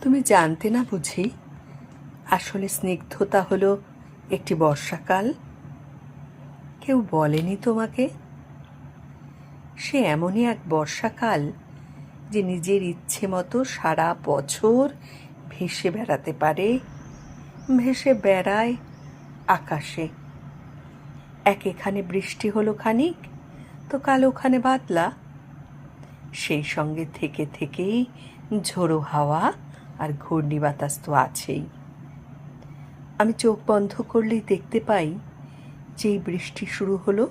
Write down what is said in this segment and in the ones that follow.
তুমি জানতে না বুঝি আসলে স্নিগ্ধতা হলো একটি বর্ষাকাল? কেউ বলেনি তোমাকে? সে এমনই এক বর্ষাকাল যে নিজের ইচ্ছে মতো সারা বছর ভেসে বেড়াতে পারে, ভেসে বেড়ায় আকাশে। এখানে বৃষ্টি হলো খানিক, তো কাল ওখানে বাদলা, সেই সঙ্গে থেকে থেকেই ঝোড়ো হাওয়া আর ঘূর্ণি বাতাস তো আছেই। আমি চোখ বন্ধ করলেই দেখতে পাই যেই বৃষ্টি শুরু হলো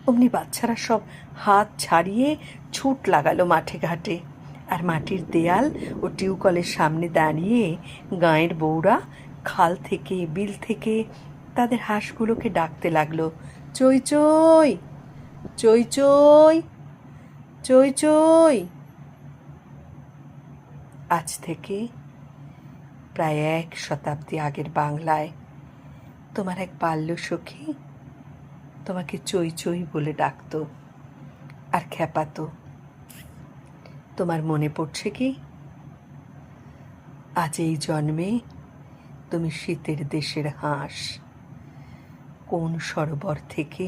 অমনি বাচ্চারা সব হাত ছাড়িয়ে ছুট লাগালো মাঠে ঘাটে, আর মাটির দেয়াল ও টিউকলের সামনে দাঁড়িয়ে গাঁয়ের বউরা খাল থেকে বিল থেকে তাদের হাঁসগুলোকে ডাকতে লাগলো, চই চই, চই চই, চই চই। আজ থেকে প্রায় 1 শতাব্দী আগের বাংলায় তোমার এক বাল্যসখী তোমাকে চই চই বলে ডাকত আর খেপাতো। তোমার মনে পড়ছে কি? আজ এই জন্মে তুমি শীতের দেশের হাঁস। কোন সরোবর থেকে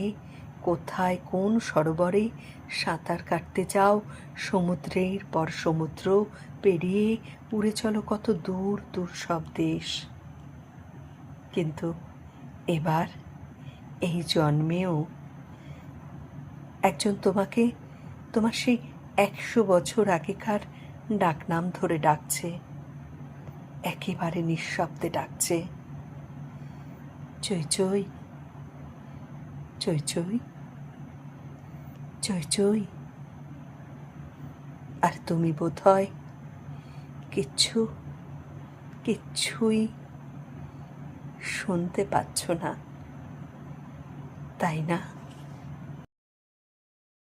কোথায় কোন সরোবরে সাঁতার কাটতে যাও, সমুদ্রের পর সমুদ্র পেরিয়ে উড়ে চলো কত দূর দূর সব দেশ। কিন্তু এবার এই জন্মেও একজন তোমাকে তোমার সেই 100 বছর আগেকার ডাকনাম ধরে ডাকছে, একেবারে নিঃশব্দে ডাকছে, চই চই, চই চই, চই চই। আর তুমি বোধহয় কিচ্ছুই শুনতে পাচ্ছ না, তাই না?